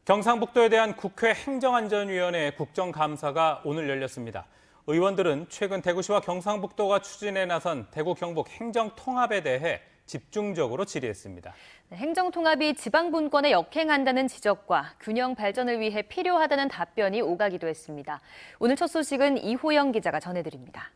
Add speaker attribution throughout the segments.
Speaker 1: 경상북도에 대한 국회 행정안전위원회 국정감사가 오늘 열렸습니다. 의원들은 최근 대구시와 경상북도가 추진에 나선 대구 경북 행정통합에 대해 집중적으로 질의했습니다.
Speaker 2: 행정통합이 지방분권에 역행한다는 지적과 균형 발전을 위해 필요하다는 답변이 오가기도 했습니다. 오늘 첫 소식은 이호영 기자가 전해드립니다.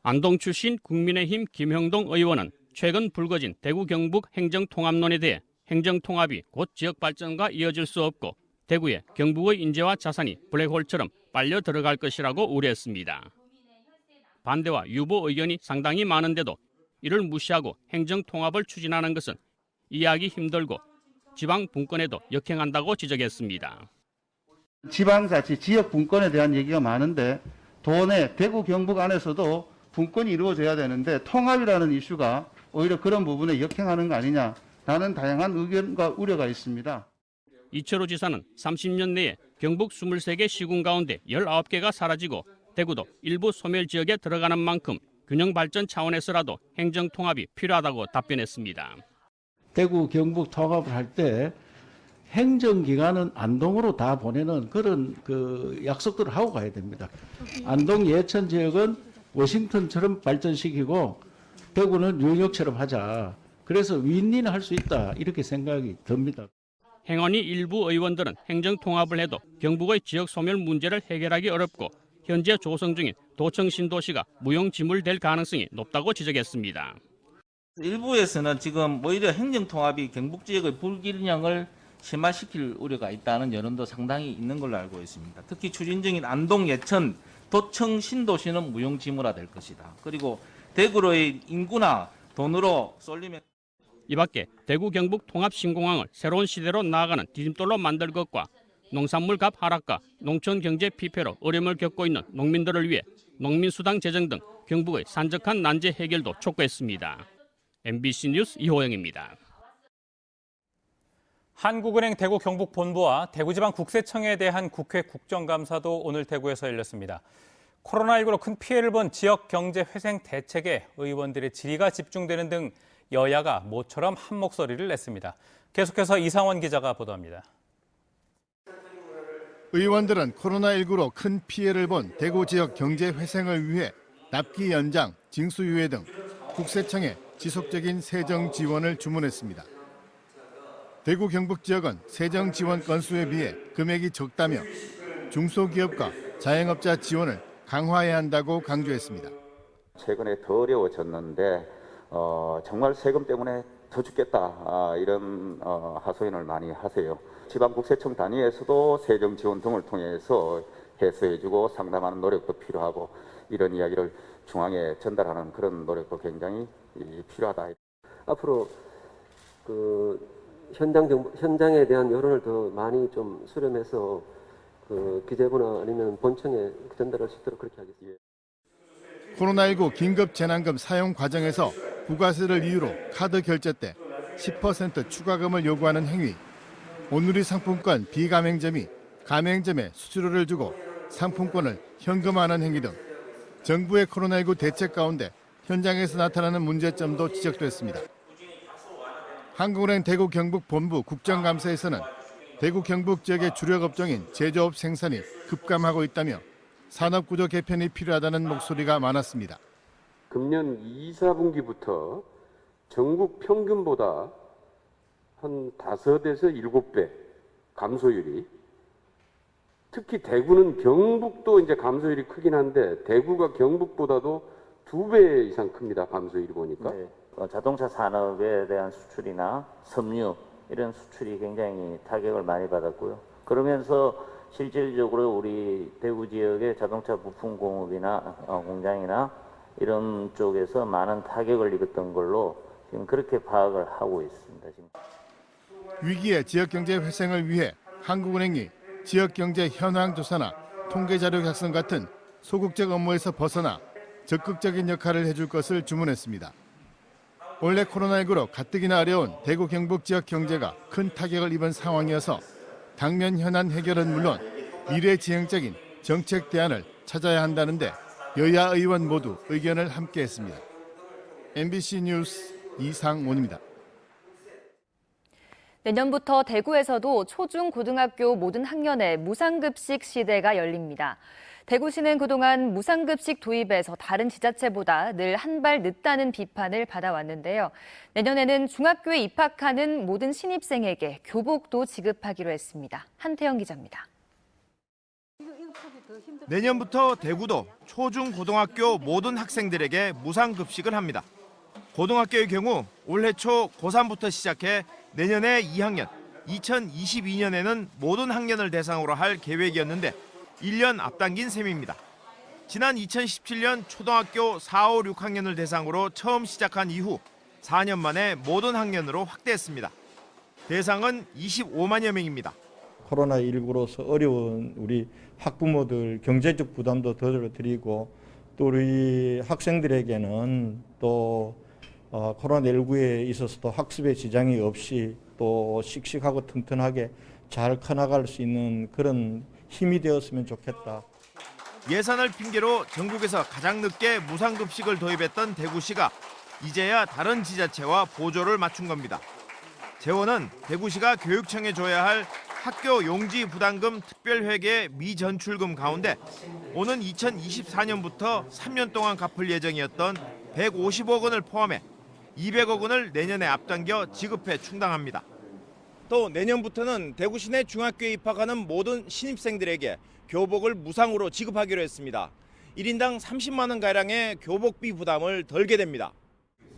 Speaker 3: 안동 출신 국민의힘 김형동 의원은 최근 불거진 대구 경북 행정통합론에 대해 행정통합이 곧 지역 발전과 이어질 수 없고 대구에 경북의 인재와 자산이 블랙홀처럼 빨려 들어갈 것이라고 우려했습니다. 반대와 유보 의견이 상당히 많은데도 이를 무시하고 행정통합을 추진하는 것은 이해하기 힘들고 지방 분권에도 역행한다고 지적했습니다.
Speaker 4: 지방자치, 지역 분권에 대한 얘기가 많은데 도내 대구 경북 안에서도 분권이 이루어져야 되는데 통합이라는 이슈가 오히려 그런 부분에 역행하는 거 아니냐라는 다양한 의견과 우려가 있습니다.
Speaker 3: 이철우 지사는 30년 내에 경북 23개 시군 가운데 19개가 사라지고 대구도 일부 소멸 지역에 들어가는 만큼 균형 발전 차원에서라도 행정통합이 필요하다고 답변했습니다.
Speaker 5: 대구 경북 통합을 할 때 행정기관은 안동으로 다 보내는 그런 약속들을 하고 가야 됩니다. 안동 예천 지역은 워싱턴처럼 발전시키고 대구는 뉴욕처럼 하자. 그래서 윈윈을 할 수 있다 이렇게 생각이 듭니다.
Speaker 3: 행언이 일부 의원들은 행정통합을 해도 경북의 지역 소멸 문제를 해결하기 어렵고 현재 조성 중인 도청 신도시가 무용지물될 가능성이 높다고 지적했습니다.
Speaker 6: 일부에서는 지금 오히려 행정통합이 경북 지역의 불균형을 심화시킬 우려가 있다는 여론도 상당히 있는 걸로 알고 있습니다. 특히 추진 중인 안동, 예천, 도청 신도시는 무용지물화될 것이다. 그리고 대구로의 인구나 돈으로 쏠리면
Speaker 3: 이 밖에 대구 경북 통합신공항을 새로운 시대로 나아가는 디딤돌로 만들 것과 농산물 값 하락과 농촌 경제 피폐로 어려움을 겪고 있는 농민들을 위해 농민수당 제정 등 경북의 산적한 난제 해결도 촉구했습니다. MBC 뉴스 이호영입니다.
Speaker 1: 한국은행 대구 경북 본부와 대구지방국세청에 대한 국회 국정감사도 오늘 대구에서 열렸습니다. 코로나19로 큰 피해를 본 지역 경제 회생 대책에 의원들의 질의가 집중되는 등 여야가 모처럼 한 목소리를 냈습니다. 계속해서 이상원 기자가 보도합니다.
Speaker 7: 의원들은 코로나19로 큰 피해를 본 대구 지역 경제 회생을 위해 납기 연장, 징수유예 등 국세청에 지속적인 세정 지원을 주문했습니다. 대구 경북 지역은 세정 지원 건수에 비해 금액이 적다며 중소기업과 자영업자 지원을 강화해야 한다고 강조했습니다.
Speaker 8: 최근에 더 어려워졌는데 정말 세금 때문에 더 죽겠다 이런 하소연을 많이 하세요. 지방국세청 단위에서도 세정 지원 등을 통해서 해소해주고 상담하는 노력도 필요하고 이런 이야기를 중앙에 전달하는 그런 노력도 굉장히 필요하다.
Speaker 9: 앞으로 현장에 대한 여론을 더 많이 좀 수렴해서 기재부나 아니면 본청에 전달할 수 있도록 그렇게 하겠습니다.
Speaker 7: 코로나19 긴급재난금 사용 과정에서 부가세를 이유로 카드 결제 때 10% 추가금을 요구하는 행위, 온누리 상품권 비가맹점이 가맹점에 수수료를 주고 상품권을 현금화하는 행위 등 정부의 코로나19 대책 가운데 현장에서 나타나는 문제점도 지적됐습니다. 한국은행 대구 경북 본부 국정감사에서는 대구 경북 지역의 주력 업종인 제조업 생산이 급감하고 있다며 산업구조 개편이 필요하다는 목소리가 많았습니다.
Speaker 9: 금년 2, 4분기부터 전국 평균보다 한 5에서 7배 감소율이, 특히 대구는 경북도 이제 감소율이 크긴 한데 대구가 경북보다도 2배 이상 큽니다. 감소율이 보니까.
Speaker 10: 네. 자동차 산업에 대한 수출이나 섬유 이런 수출이 굉장히 타격을 많이 받았고요. 그러면서 실질적으로 우리 대구 지역의 자동차 부품 공업이나 공장이나 이런 쪽에서 많은 타격을 입었던 걸로 지금 그렇게 파악을 하고 있습니다. 지금.
Speaker 7: 위기의 지역경제 회생을 위해 한국은행이 지역경제 현황 조사나 통계자료 작성 같은 소극적 업무에서 벗어나 적극적인 역할을 해줄 것을 주문했습니다. 원래 코로나19로 가뜩이나 어려운 대구 경북 지역 경제가 큰 타격을 입은 상황이어서 당면 현안 해결은 물론 미래지향적인 정책 대안을 찾아야 한다는데 여야 의원 모두 의견을 함께했습니다. MBC 뉴스 이상원입니다.
Speaker 2: 내년부터 대구에서도 초중 고등학교 모든 학년에 무상급식 시대가 열립니다. 대구시는 그동안 무상급식 도입에서 다른 지자체보다 늘 한 발 늦다는 비판을 받아왔는데요. 내년에는 중학교에 입학하는 모든 신입생에게 교복도 지급하기로 했습니다. 한태영 기자입니다.
Speaker 11: 내년부터 대구도 초중 고등학교 모든 학생들에게 무상급식을 합니다. 고등학교의 경우 올해 초 고3부터 시작해 내년에 2학년, 2022년에는 모든 학년을 대상으로 할 계획이었는데 1년 앞당긴 셈입니다. 지난 2017년 초등학교 4, 5, 6학년을 대상으로 처음 시작한 이후 4년 만에 모든 학년으로 확대했습니다. 대상은 25만여 명입니다.
Speaker 12: 코로나19로서 어려운 우리 학부모들 경제적 부담도 덜어드리고 또 우리 학생들에게는 또 코로나19에 있어서도 학습에 지장이 없이 또 씩씩하고 튼튼하게 잘 커나갈 수 있는 그런 힘이 되었으면 좋겠다.
Speaker 11: 예산을 핑계로 전국에서 가장 늦게 무상급식을 도입했던 대구시가 이제야 다른 지자체와 보조를 맞춘 겁니다. 재원은 대구시가 교육청에 줘야 할 학교 용지 부담금 특별회계 미전출금 가운데 오는 2024년부터 3년 동안 갚을 예정이었던 150억 원을 포함해 200억 원을 내년에 앞당겨 지급해 충당합니다. 또 내년부터는 대구 시내 중학교에 입학하는 모든 신입생들에게 교복을 무상으로 지급하기로 했습니다. 1인당 30만 원가량의 교복비 부담을 덜게 됩니다.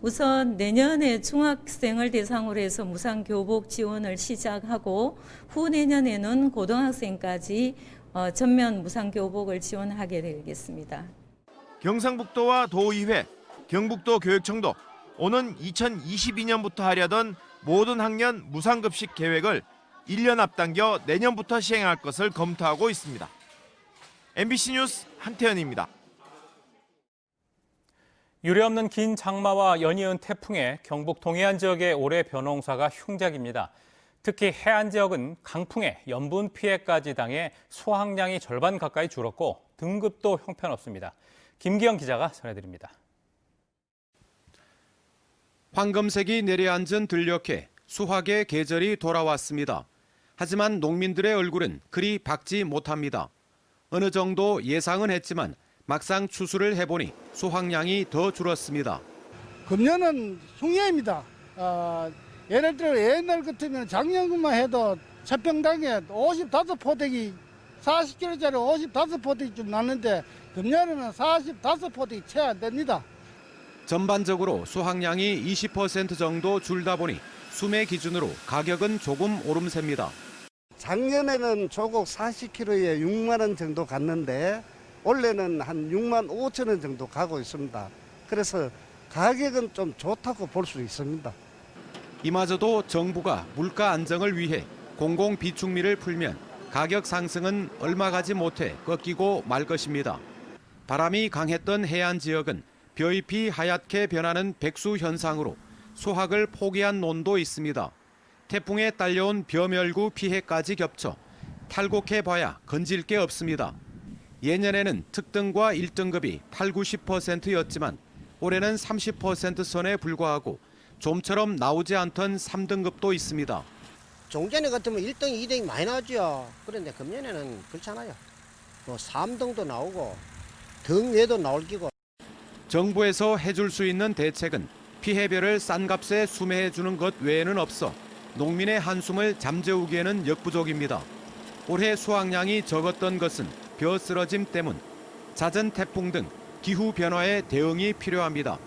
Speaker 13: 우선 내년에 중학생을 대상으로 해서 무상 교복 지원을 시작하고 후내년에는 고등학생까지 전면 무상 교복을 지원하게 되겠습니다.
Speaker 11: 경상북도와 도의회, 경북도 교육청도 오는 2022년부터 하려던 모든 학년 무상급식 계획을 1년 앞당겨 내년부터 시행할 것을 검토하고 있습니다. MBC 뉴스 한태현입니다.
Speaker 1: 유례없는 긴 장마와 연이은 태풍에 경북 동해안 지역의 올해 벼농사가 흉작입니다. 특히 해안 지역은 강풍에 염분 피해까지 당해 수확량이 절반 가까이 줄었고 등급도 형편없습니다. 김기영 기자가 전해드립니다.
Speaker 14: 황금색이 내려앉은 들녘에 수확의 계절이 돌아왔습니다. 하지만 농민들의 얼굴은 그리 밝지 못합니다. 어느 정도 예상은 했지만 막상 추수를 해보니 수확량이 더 줄었습니다.
Speaker 15: 금년은 흉해입니다. 예를 들어 옛날 같으면 작년만 해도 채평당에 55포대기 40kg짜리 55포대기쯤 났는데 금년에는 45포대기 채 안 됩니다.
Speaker 14: 전반적으로 수확량이 20% 정도 줄다 보니 수매 기준으로 가격은 조금 오름셉니다.
Speaker 15: 작년에는 조곡 40kg에 6만 원 정도 갔는데 올해는 한 6만 5천 원 정도 가고 있습니다. 그래서 가격은 좀 좋다고 볼 수 있습니다.
Speaker 14: 이마저도 정부가 물가 안정을 위해 공공 비축미를 풀면 가격 상승은 얼마 가지 못해 꺾이고 말 것입니다. 바람이 강했던 해안 지역은 벼잎이 하얗게 변하는 백수 현상으로 수확을 포기한 논도 있습니다. 태풍에 딸려온 벼멸구 피해까지 겹쳐 탈곡해봐야 건질 게 없습니다. 예년에는 특등과 1등급이 8, 90%였지만 올해는 30% 선에 불과하고 좀처럼 나오지 않던 3등급도 있습니다.
Speaker 16: 종전에 같으면 1등, 2등이 많이 나오죠. 그런데 금년에는 그렇지 않아요. 뭐 3등도 나오고 등 외도 나올 기고.
Speaker 14: 정부에서 해줄 수 있는 대책은 피해별을 싼 값에 수매해주는 것 외에는 없어 농민의 한숨을 잠재우기에는 역부족입니다. 올해 수확량이 적었던 것은 벼 쓰러짐 때문, 잦은 태풍 등 기후 변화에 대응이 필요합니다.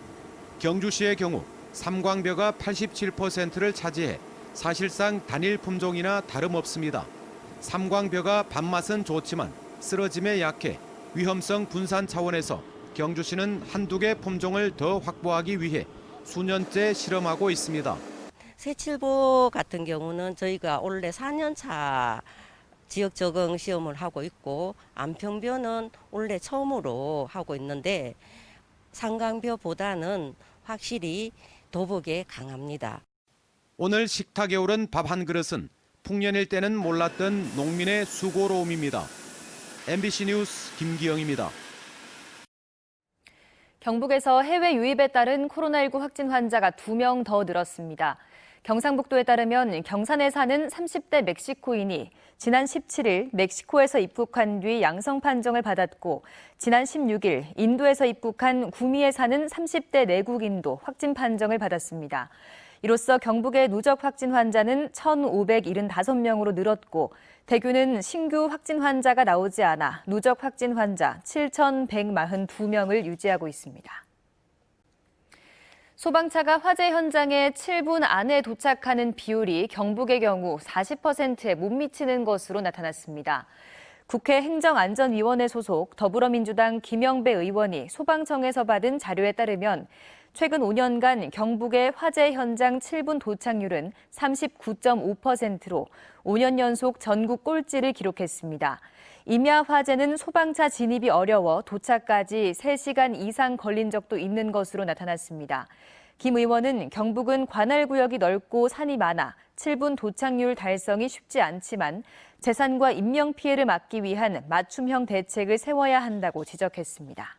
Speaker 14: 경주시의 경우 삼광벼가 87%를 차지해 사실상 단일 품종이나 다름없습니다. 삼광벼가 밥맛은 좋지만 쓰러짐에 약해 위험성 분산 차원에서 경주시는 한두 개 품종을 더 확보하기 위해 수년째 실험하고 있습니다.
Speaker 17: 새칠보 같은 경우는 저희가 올해 4년차 지역 적응 시험을 하고 있고 안평벼는 올해 처음으로 하고 있는데 상강벼보다는 확실히 도복에 강합니다.
Speaker 14: 오늘 식탁에 오른 밥 한 그릇은 풍년일 때는 몰랐던 농민의 수고로움입니다. MBC 뉴스 김기영입니다.
Speaker 2: 경북에서 해외 유입에 따른 코로나19 확진 환자가 2명 더 늘었습니다. 경상북도에 따르면 경산에 사는 30대 멕시코인이 지난 17일 멕시코에서 입국한 뒤 양성 판정을 받았고 지난 16일 인도에서 입국한 구미에 사는 30대 내국인도 확진 판정을 받았습니다. 이로써 경북의 누적 확진 환자는 1,575명으로 늘었고 대구는 신규 확진 환자가 나오지 않아 누적 확진 환자 7,142명을 유지하고 있습니다. 소방차가 화재 현장에 7분 안에 도착하는 비율이 경북의 경우 40%에 못 미치는 것으로 나타났습니다. 국회 행정안전위원회 소속 더불어민주당 김영배 의원이 소방청에서 받은 자료에 따르면 최근 5년간 경북의 화재 현장 7분 도착률은 39.5%로 5년 연속 전국 꼴찌를 기록했습니다. 임야 화재는 소방차 진입이 어려워 도착까지 3시간 이상 걸린 적도 있는 것으로 나타났습니다. 김 의원은 경북은 관할구역이 넓고 산이 많아 7분 도착률 달성이 쉽지 않지만 재산과 인명피해를 막기 위한 맞춤형 대책을 세워야 한다고 지적했습니다.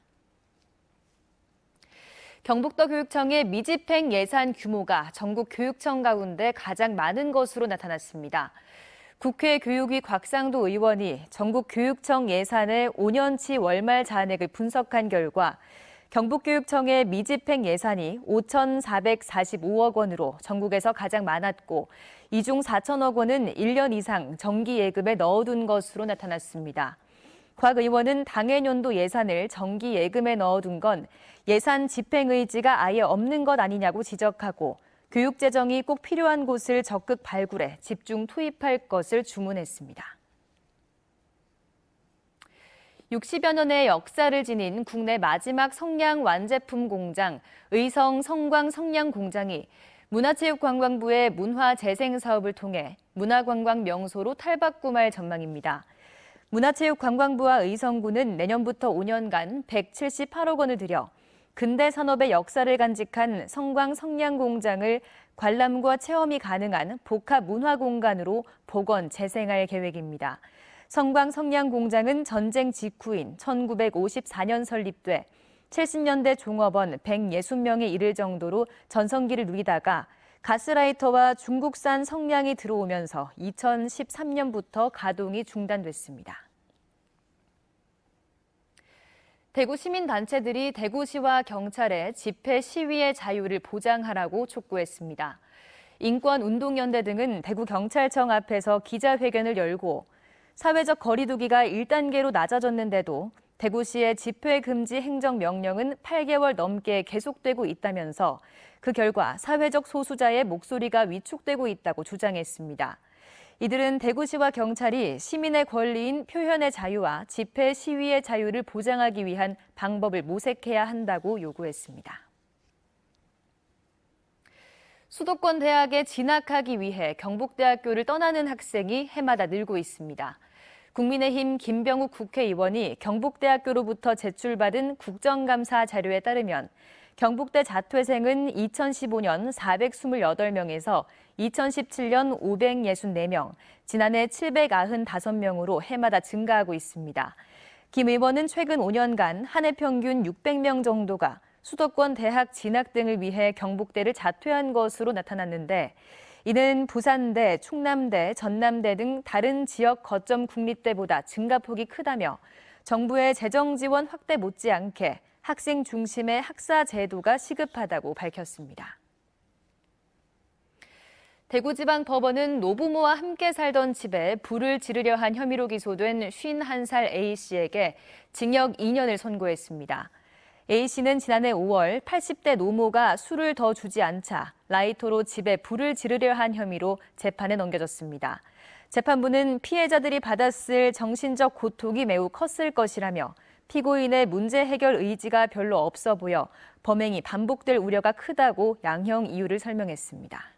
Speaker 2: 경북도 교육청의 미집행 예산 규모가 전국 교육청 가운데 가장 많은 것으로 나타났습니다. 국회 교육위 곽상도 의원이 전국 교육청 예산의 5년치 월말 잔액을 분석한 결과 경북교육청의 미집행 예산이 5,445억 원으로 전국에서 가장 많았고 이 중 4천억 원은 1년 이상 정기 예금에 넣어둔 것으로 나타났습니다. 곽 의원은 당해년도 예산을 정기 예금에 넣어둔 건 예산 집행 의지가 아예 없는 것 아니냐고 지적하고 교육재정이 꼭 필요한 곳을 적극 발굴해 집중 투입할 것을 주문했습니다. 60여 년의 역사를 지닌 국내 마지막 성냥 완제품 공장 의성 성광 성냥 공장이 문화체육관광부의 문화재생 사업을 통해 문화관광 명소로 탈바꿈할 전망입니다. 문화체육관광부와 의성구는 내년부터 5년간 178억 원을 들여 근대 산업의 역사를 간직한 성광 성냥 공장을 관람과 체험이 가능한 복합 문화 공간으로 복원, 재생할 계획입니다. 성광 성냥 공장은 전쟁 직후인 1954년 설립돼 70년대 종업원 160명에 이를 정도로 전성기를 누리다가 가스라이터와 중국산 성냥이 들어오면서 2013년부터 가동이 중단됐습니다. 대구 시민단체들이 대구시와 경찰에 집회 시위의 자유를 보장하라고 촉구했습니다. 인권운동연대 등은 대구경찰청 앞에서 기자회견을 열고 사회적 거리 두기가 1단계로 낮아졌는데도 대구시의 집회 금지 행정명령은 8개월 넘게 계속되고 있다면서 그 결과 사회적 소수자의 목소리가 위축되고 있다고 주장했습니다. 이들은 대구시와 경찰이 시민의 권리인 표현의 자유와 집회 시위의 자유를 보장하기 위한 방법을 모색해야 한다고 요구했습니다. 수도권 대학에 진학하기 위해 경북대학교를 떠나는 학생이 해마다 늘고 있습니다. 국민의힘 김병욱 국회의원이 경북대학교로부터 제출받은 국정감사 자료에 따르면 경북대 자퇴생은 2015년 428명에서 2017년 564명, 지난해 795명으로 해마다 증가하고 있습니다. 김 의원은 최근 5년간 한 해 평균 600명 정도가 수도권 대학 진학 등을 위해 경북대를 자퇴한 것으로 나타났는데 이는 부산대, 충남대, 전남대 등 다른 지역 거점 국립대보다 증가폭이 크다며 정부의 재정 지원 확대 못지않게 학생 중심의 학사 제도가 시급하다고 밝혔습니다. 대구지방법원은 노부모와 함께 살던 집에 불을 지르려 한 혐의로 기소된 51살 A씨에게 징역 2년을 선고했습니다. A씨는 지난해 5월 80대 노모가 술을 더 주지 않자 라이터로 집에 불을 지르려 한 혐의로 재판에 넘겨졌습니다. 재판부는 피해자들이 받았을 정신적 고통이 매우 컸을 것이라며 피고인의 문제 해결 의지가 별로 없어 보여 범행이 반복될 우려가 크다고 양형 이유를 설명했습니다.